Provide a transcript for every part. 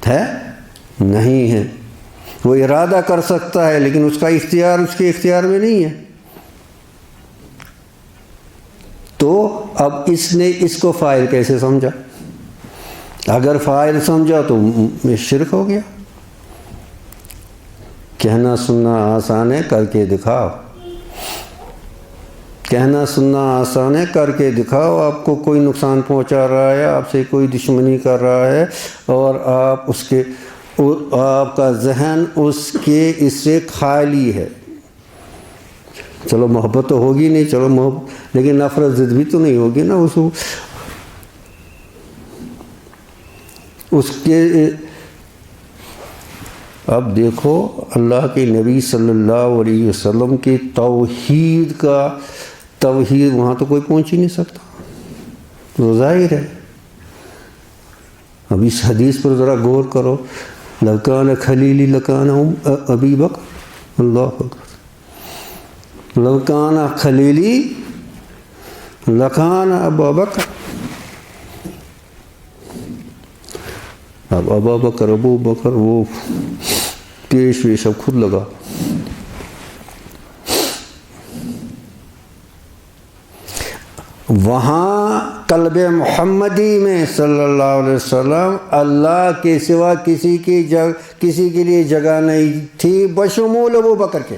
ہے نہیں ہے. وہ ارادہ کر سکتا ہے لیکن اس کا اختیار اس کے اختیار میں نہیں ہے. تو اب اس نے اس کو فاعل کیسے سمجھا؟ اگر فاعل سمجھا تو شرک ہو گیا. کہنا سننا آسان ہے، کر کے دکھاؤ. کہنا سننا آسان ہے، کر کے دکھاؤ. آپ کو کوئی نقصان پہنچا رہا ہے، آپ سے کوئی دشمنی کر رہا ہے، اور آپ کا ذہن اس سے خالی ہے. چلو محبت تو ہوگی نہیں، چلو محبت، لیکن نفرت ضد بھی تو نہیں ہوگی نا. اس کے اب دیکھو اللہ کے نبی صلی اللہ علیہ وسلم کی توحید وہاں تو کوئی پہنچ ہی نہیں سکتا، وہ ظاہر ہے. اب اس حدیث پر ذرا غور کرو. لَوْ خلیلی لَكَانَ ابی بکر، اللہ اکبر. لَوْ كَانَ خلیلی لَكَانَ ابا بکر. اب ابو بکر وہ پیش ویش اب خود لگا. وہاں قلب محمدی میں صلی اللہ علیہ وسلم اللہ کے سوا کسی کے لیے جگہ نہیں تھی بشمول ابو بکر کے.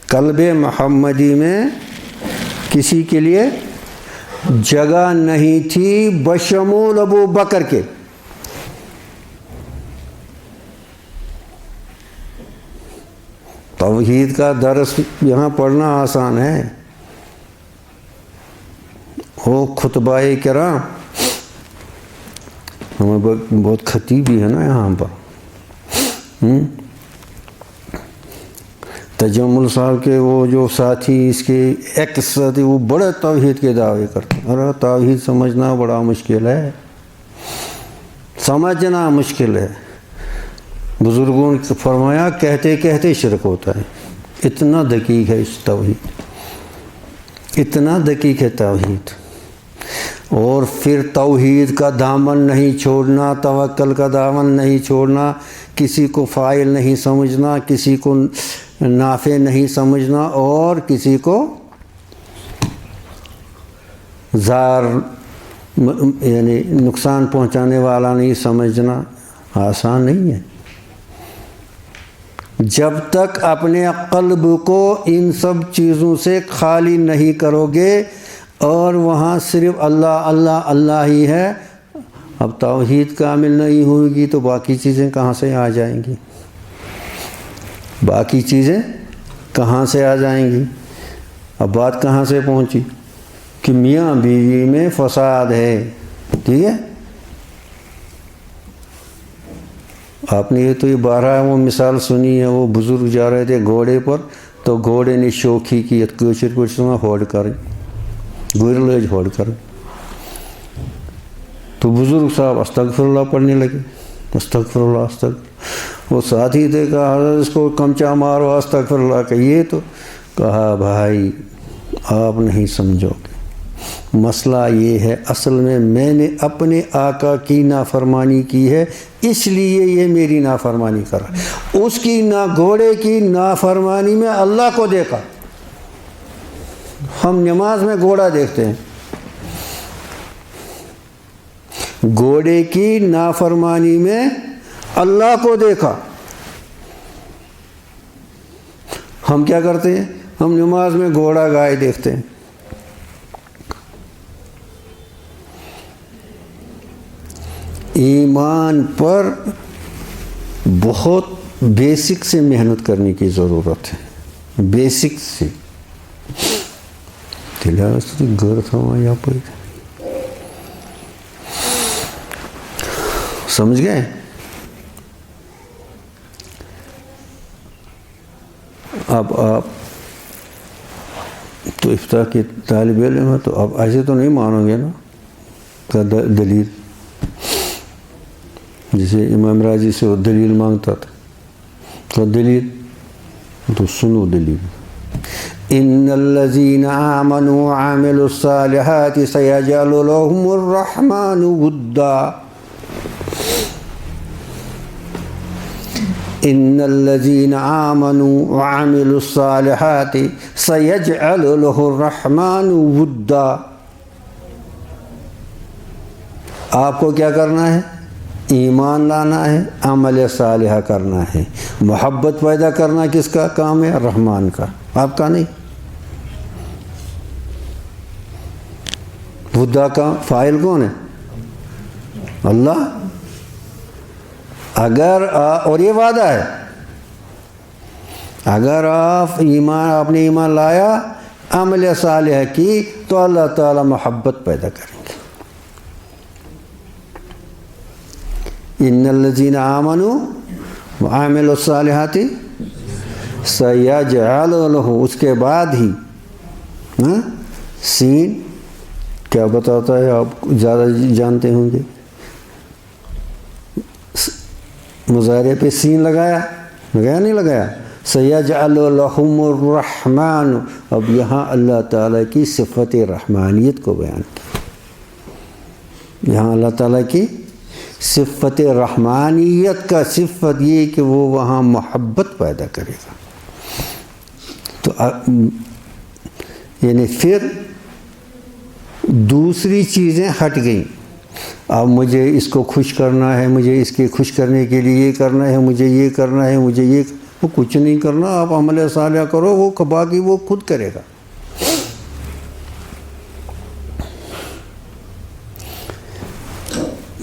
قلب محمدی میں کسی کے لیے جگہ نہیں تھی بشمول ابو بکر کے. توحید کا درس یہاں پڑھنا آسان ہے. وہ خطبہ کرام ہمیں بہت خطیب بھی ہے نا یہاں پر. تجمل صاحب کے وہ جو ساتھی اس کے ایکس ساتھی وہ بڑے توحید کے دعوے کرتے ہیں. ارے توحید سمجھنا بڑا مشکل ہے، سمجھنا مشکل ہے. بزرگوں نے فرمایا کہتے کہتے شرک ہوتا ہے. اتنا دقیق ہے اس توحید، اتنا دقیق ہے توحید. اور پھر توحید کا دامن نہیں چھوڑنا، توکل کا دامن نہیں چھوڑنا، کسی کو فاعل نہیں سمجھنا، کسی کو نافع نہیں سمجھنا، اور کسی کو ضار یعنی نقصان پہنچانے والا نہیں سمجھنا آسان نہیں ہے. جب تک اپنے قلب کو ان سب چیزوں سے خالی نہیں کرو گے اور وہاں صرف اللہ اللہ اللہ ہی ہے، اب توحید کامل نہیں ہوگی تو باقی چیزیں کہاں سے آ جائیں گی؟ باقی چیزیں کہاں سے آ جائیں گی؟ اب بات کہاں سے پہنچی کہ میاں بیوی میں فساد ہے. ٹھیک ہے، آپ نے تو یہ بارہ وہ مثال سنی ہے. وہ بزرگ جا رہے تھے گھوڑے پر، تو گھوڑے نے شوخی کی ہوڑ کر گرلج ہوڑ کر، تو بزرگ صاحب استغفر اللہ پڑھنے لگے. استغفر اللہ استغفر. وہ ساتھی تھے، کہا حضرت اس کو کمچا مارو استغفر اللہ کا. یہ تو کہا بھائی آپ نہیں سمجھو گے. مسئلہ یہ ہے اصل میں نے اپنے آقا کی نافرمانی کی ہے، اس لیے یہ میری نافرمانی کر رہا ہے. اس کی گھوڑے کی نافرمانی میں اللہ کو دیکھا. ہم نماز میں گھوڑا دیکھتے ہیں، گھوڑے کی نافرمانی میں اللہ کو دیکھا. ہم کیا کرتے ہیں؟ ہم نماز میں گھوڑا گائے دیکھتے ہیں. ایمان پر بہت بیسک سے محنت کرنے کی ضرورت ہے. بیسک سے گھر تھا یہاں پر، سمجھ گئے؟ اب آپ تو افتاء کے طالب علم ہے، تو آپ ایسے تو نہیں مانو گے نا کا دلیل. جسے امام راضی سے وہ دلیل مانگتا تھا، تو دلیل تو سنو دلیل. ان الذین آمنوا وعملوا الصالحات سیجعل لهم الرحمن ودا، ان الذین آمنوا وعملوا الصالحات سیجعل له الرحمن ودا۔ آپ کو کیا کرنا ہے؟ ایمان لانا ہے، عمل صالحہ کرنا ہے۔ محبت پیدا کرنا کس کا کام ہے؟ رحمان کا، آپ کا نہیں۔ ودا کا فاعل کون ہے؟ اللہ۔ اور یہ وعدہ ہے، اگر آپ نے ایمان لایا، عمل صالح کی، تو اللہ تعالی محبت پیدا کریں گے۔ ان الذین آمنوا وعملوا الصالحات سیجعل لہ، اس کے بعد ہی سین کیا بتاتا ہے؟ آپ زیادہ جانتے ہوں گے۔ مضارع پہ سین لگایا نہیں لگایا؟ سیجعل لہم الرحمن، اب یہاں اللہ تعالیٰ کی صفت رحمانیت کو بیان کیا۔ یہاں اللہ تعالیٰ کی صفت رحمانیت کا صفت یہ کہ وہ وہاں محبت پیدا کرے گا۔ تو یعنی پھر دوسری چیزیں ہٹ گئیں۔ اب مجھے اس کو خوش کرنا ہے، مجھے اس کے خوش کرنے کے لیے یہ کرنا ہے، مجھے یہ کرنا ہے، مجھے یہ، وہ کچھ نہیں کرنا۔ آپ عمل صالح کرو، وہ باقی وہ خود کرے گا۔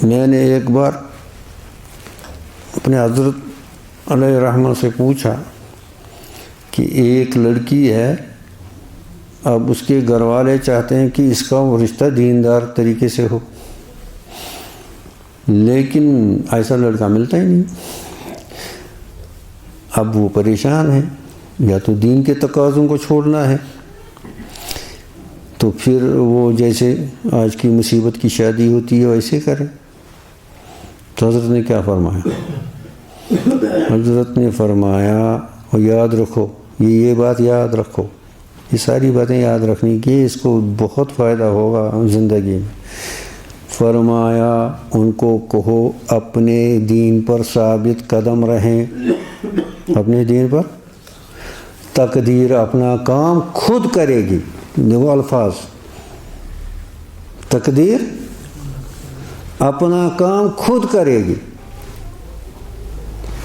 میں نے ایک بار اپنے حضرت علیہ رحمہ سے پوچھا کہ ایک لڑکی ہے، اب اس کے گھر والے چاہتے ہیں کہ اس کا وہ رشتہ دیندار طریقے سے ہو، لیکن ایسا لڑکا ملتا ہی نہیں۔ اب وہ پریشان ہے، یا تو دین کے تقاضوں کو چھوڑنا ہے، تو پھر وہ جیسے آج کی مصیبت کی شادی ہوتی ہے ویسے کرے۔ تو حضرت نے کیا فرمایا؟ حضرت نے فرمایا، اور یاد رکھو، یہ بات یاد رکھو، یہ ساری باتیں یاد رکھنی کی، اس کو بہت فائدہ ہوگا زندگی میں۔ فرمایا ان کو کہو اپنے دین پر ثابت قدم رہیں، اپنے دین پر، تقدیر اپنا کام خود کرے گی۔ وہ الفاظ، تقدیر اپنا کام خود کرے گی،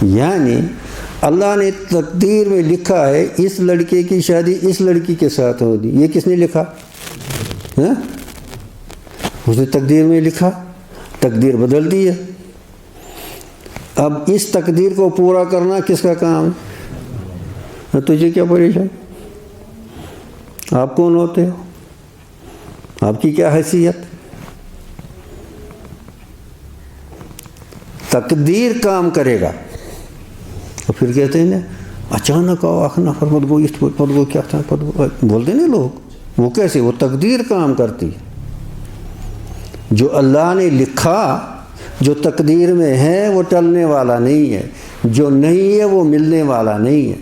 یعنی اللہ نے تقدیر میں لکھا ہے اس لڑکے کی شادی اس لڑکی کے ساتھ ہوگی۔ یہ کس نے لکھا؟ اس نے تقدیر میں لکھا، تقدیر بدل دی ہے۔ اب اس تقدیر کو پورا کرنا کس کا کام ہے؟ تجھے کیا پریشان؟ آپ کون ہوتے ہو؟ آپ کی کیا حیثیت؟ تقدیر کام کرے گا۔ اور پھر کہتے ہیں نا اچانک آؤ آخنا فرمت گو اس پد گو کیا تھا پد گو، بولتے نا لوگ، وہ کیسے؟ وہ تقدیر کام کرتی ہے۔ جو اللہ نے لکھا، جو تقدیر میں ہے وہ ٹلنے والا نہیں ہے، جو نہیں ہے وہ ملنے والا نہیں ہے۔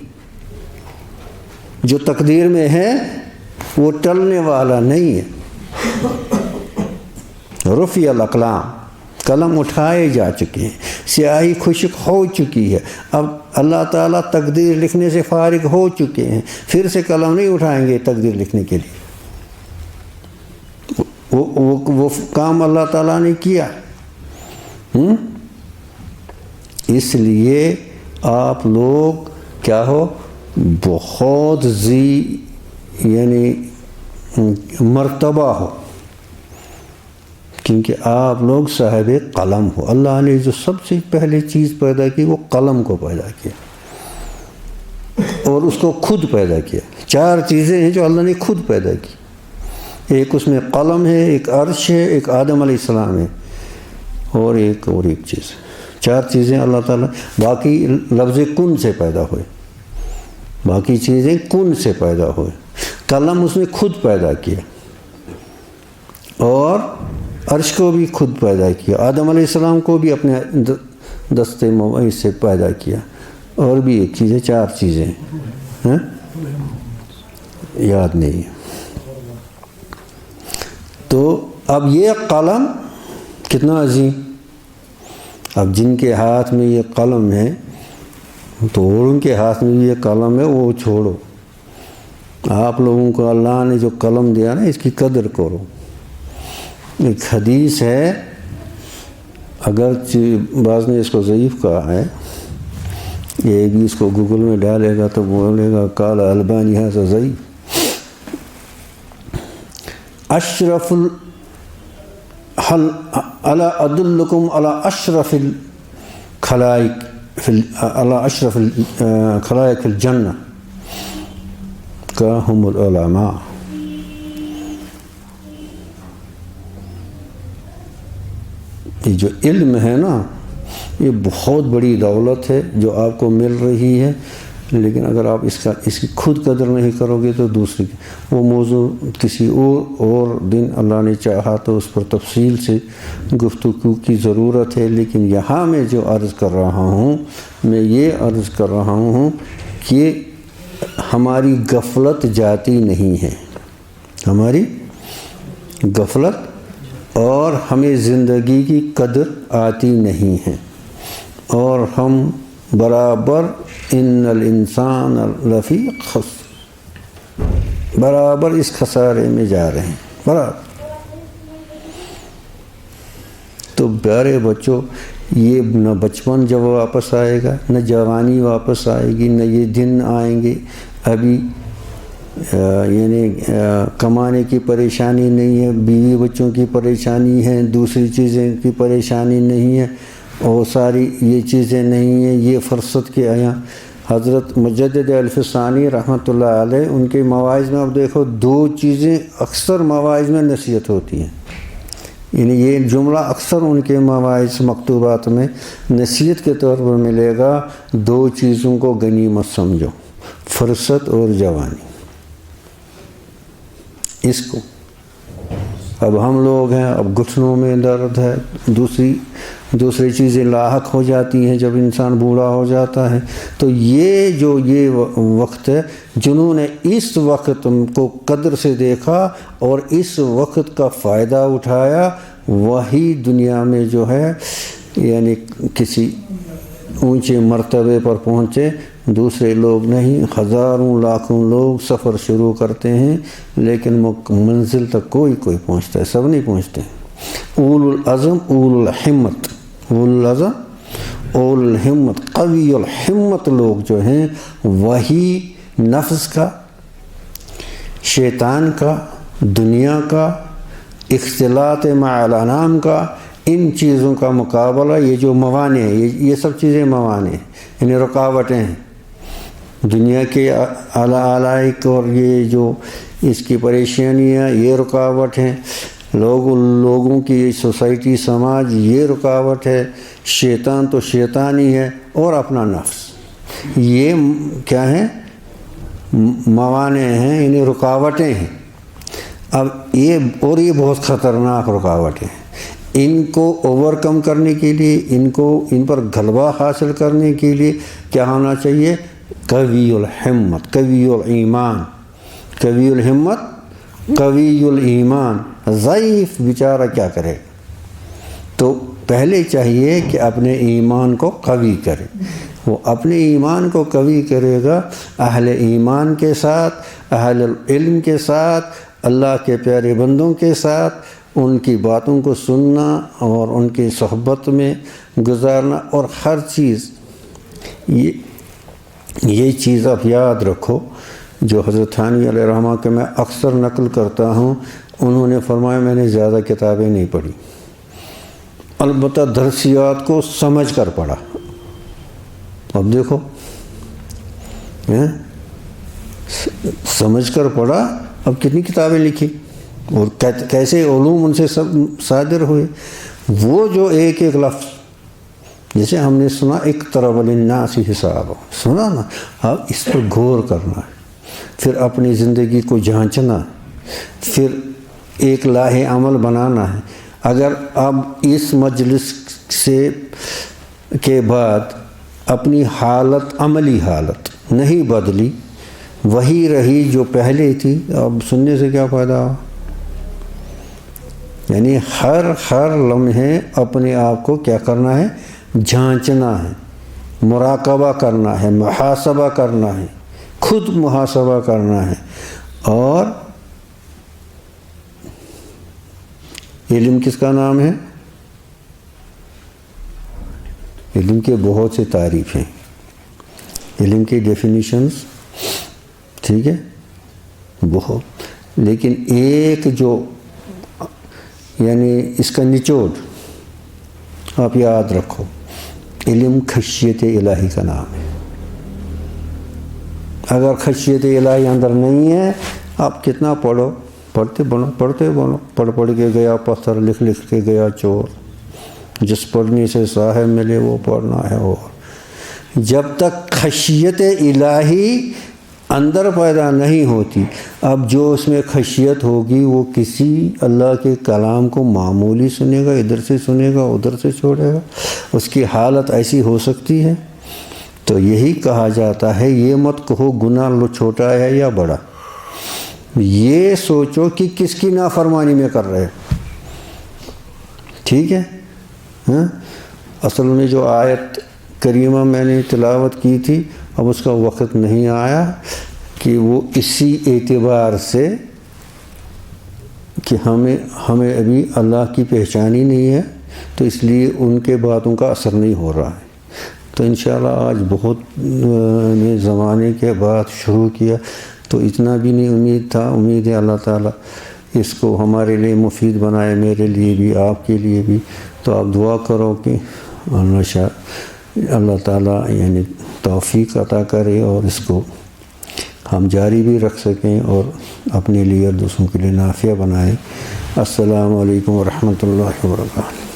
جو تقدیر میں ہے وہ ٹلنے والا نہیں ہے۔ رفع الاقلام، قلم اٹھائے جا چکے ہیں، سیاہی خشک ہو چکی ہے، اب اللہ تعالیٰ تقدیر لکھنے سے فارغ ہو چکے ہیں، پھر سے قلم نہیں اٹھائیں گے تقدیر لکھنے کے لیے۔ وہ کام اللہ تعالیٰ نے کیا۔ اس لیے آپ لوگ کیا ہو، بہت یعنی مرتبہ ہو، کیونکہ آپ لوگ صاحب قلم ہو۔ اللہ نے جو سب سے پہلے چیز پیدا کی وہ قلم کو پیدا کیا، اور اس کو خود پیدا کیا۔ 4 چیزیں ہیں جو اللہ نے خود پیدا کی، ایک اس میں قلم ہے، ایک عرش ہے، ایک آدم علیہ السلام ہے، اور ایک چیز۔ 4 چیزیں اللہ تعالیٰ، باقی لفظ کن سے پیدا ہوئے، باقی چیزیں کن سے پیدا ہوئے۔ قلم اس نے خود پیدا کیا، اور عرش کو بھی خود پیدا کیا، آدم علیہ السلام کو بھی اپنے دستے سے پیدا کیا، اور بھی ایک چیز ہے، 4 چیزیں ہیں۔ یاد نہیں ہے۔ تو اب یہ قلم کتنا عظیم، اب جن کے ہاتھ میں یہ قلم ہے تو ان کے ہاتھ میں بھی یہ قلم ہے، وہ چھوڑو، آپ لوگوں کو اللہ نے جو قلم دیا نا اس کی قدر کرو۔ ایک حدیث ہے، اگرچہ بعض نے اس کو ضعیف کہا ہے، یہ بھی اس کو گوگل میں ڈالے گا تو بولے گا قال البانی ھذا ضعیف۔ اشرف الا ادلکم علی اشرف الخلائق علی اشرف الخلائق فی الجنہ کا ہم العلماء۔ یہ جو علم ہے نا یہ بہت بڑی دولت ہے جو آپ کو مل رہی ہے، لیکن اگر آپ اس کی خود قدر نہیں کرو گے تو دوسری وہ موضوع کسی اور دن اللہ نے چاہا تو اس پر تفصیل سے گفتگو کی ضرورت ہے۔ لیکن یہاں میں جو عرض کر رہا ہوں، میں یہ عرض کر رہا ہوں کہ ہماری غفلت جاتی نہیں ہے، ہماری غفلت، اور ہمیں زندگی کی قدر آتی نہیں ہے، اور ہم برابر ان الانسان لفی خسر، برابر اس خسارے میں جا رہے ہیں برابر۔ تو پیارے بچوں، یہ نہ بچپن جب واپس آئے گا، نہ جوانی واپس آئے گی، نہ یہ دن آئیں گے۔ ابھی یعنی کمانے کی پریشانی نہیں ہے، بیوی بچوں کی پریشانی ہے، دوسری چیزیں کی پریشانی نہیں ہے، اور ساری یہ چیزیں نہیں ہیں، یہ فرصت کے آیا۔ حضرت مجدد الفسانی رحمۃ اللہ علیہ، ان کے مواعظ میں اب دیکھو دو چیزیں اکثر مواعظ میں نصیحت ہوتی ہیں، یعنی یہ جملہ اکثر ان کے مواعظ مکتوبات میں نصیحت کے طور پر ملے گا، دو چیزوں کو غنیمت سمجھو، فرصت اور جوانی۔ اس کو اب ہم لوگ ہیں، اب گھٹنوں میں درد ہے، دوسری چیزیں لاحق ہو جاتی ہیں جب انسان بوڑھا ہو جاتا ہے۔ تو یہ وقت ہے، جنہوں نے اس وقت کو قدر سے دیکھا اور اس وقت کا فائدہ اٹھایا، وہی دنیا میں جو ہے یعنی کسی اونچے مرتبے پر پہنچے، دوسرے لوگ نہیں۔ ہزاروں لاکھوں لوگ سفر شروع کرتے ہیں لیکن منزل تک کوئی پہنچتا ہے، سب نہیں پہنچتے۔ اول العزم اول الحمت، اول العزم اول الحمت، قوی الحمت لوگ جو ہیں وہی نفس کا، شیطان کا، دنیا کا، اختلاط مع الانام کا، ان چیزوں کا مقابلہ، یہ جو موانع ہیں، یہ سب چیزیں موانع ہیں، یعنی رکاوٹیں ہیں دنیا کے علائق، اور یہ جو اس کی پریشانیاں یہ رکاوٹ ہیں، لوگوں کی سوسائٹی سماج یہ رکاوٹ ہے، شیطان تو شیطانی ہے، اور اپنا نفس، یہ کیا ہیں؟ موانع ہیں، یعنی رکاوٹیں ہیں۔ اب یہ بہت خطرناک رکاوٹیں ہیں، ان کو اوور کم کرنے کے لیے، ان پر غلبہ حاصل کرنے کے لیے کیا ہونا چاہیے؟ قوی الحمت، قوی الایمان، قوی الہمت، قوی الایمان۔ ضعیف بیچارہ کیا کرے؟ تو پہلے چاہیے کہ اپنے ایمان کو قوی کرے۔ وہ اپنے ایمان کو قوی کرے گا اہل ایمان کے ساتھ، اہل علم کے ساتھ، اللہ کے پیارے بندوں کے ساتھ، ان کی باتوں کو سننا اور ان کی صحبت میں گزارنا، اور ہر چیز یہ چیز آپ یاد رکھو جو حضرت تھانوی علیہ رحمہ کے میں اکثر نقل کرتا ہوں۔ انہوں نے فرمایا میں نے زیادہ کتابیں نہیں پڑھی، البتہ درسیات کو سمجھ کر پڑھا۔ اب دیکھو سمجھ کر پڑھا، اب کتنی کتابیں لکھی اور کیسے علوم ان سے سب صادر ہوئے۔ وہ جو ایک لفظ، جیسے ہم نے سنا اقترب للناس حساب، سنا نا، اب اس پر غور کرنا ہے، پھر اپنی زندگی کو جانچنا، پھر ایک لاہ عمل بنانا ہے۔ اگر اب اس مجلس کے بعد اپنی حالت، عملی حالت نہیں بدلی، وہی رہی جو پہلے تھی، اب سننے سے کیا فائدہ ہوا؟ یعنی ہر لمحے اپنے آپ کو کیا کرنا ہے؟ جھانچنا ہے، مراقبہ کرنا ہے، محاسبہ کرنا ہے، خود محاسبہ کرنا ہے۔ اور علم کس کا نام ہے؟ علم کے بہت سے تعریف ہیں، علم کی ڈیفینیشنز، ٹھیک ہے، بہت، لیکن ایک جو یعنی اس کا نچوڑ آپ یاد رکھو، علم خشیت الہی کا نام ہے۔ اگر خشیت الہی اندر نہیں ہے، آپ کتنا پڑھو، پڑھتے بولو، پڑھ کے گیا پتھر، لکھ کے گیا چور، جس پڑھنے سے صاحب ملے وہ پڑھنا ہے۔ اور جب تک خشیت الہی اندر پیدا نہیں ہوتی، اب جو اس میں خشیت ہوگی وہ کسی اللہ کے کلام کو معمولی سنے گا، ادھر سے سنے گا ادھر سے چھوڑے گا، اس کی حالت ایسی ہو سکتی ہے۔ تو یہی کہا جاتا ہے، یہ مت کہو گناہ چھوٹا ہے یا بڑا، یہ سوچو کہ کس کی نافرمانی میں کر رہے، ٹھیک ہے؟ اصل میں جو آیت کریمہ میں نے تلاوت کی تھی، اب اس کا وقت نہیں آیا کہ وہ اسی اعتبار سے کہ ہمیں ابھی اللہ کی پہچان ہی نہیں ہے، تو اس لیے ان کے باتوں کا اثر نہیں ہو رہا ہے۔ تو انشاءاللہ آج بہت زمانے کے بعد شروع کیا، تو اتنا بھی نہیں امید تھا۔ امید ہے اللہ تعالیٰ اس کو ہمارے لیے مفید بنائے، میرے لیے بھی، آپ کے لیے بھی۔ تو آپ دعا کرو کہ اللہ تعالیٰ یعنی توفیق عطا کرے اور اس کو ہم جاری بھی رکھ سکیں اور اپنے لیے اور دوسروں کے لیے نافع بنائیں۔ السلام علیکم ورحمۃ اللہ وبرکاتہ۔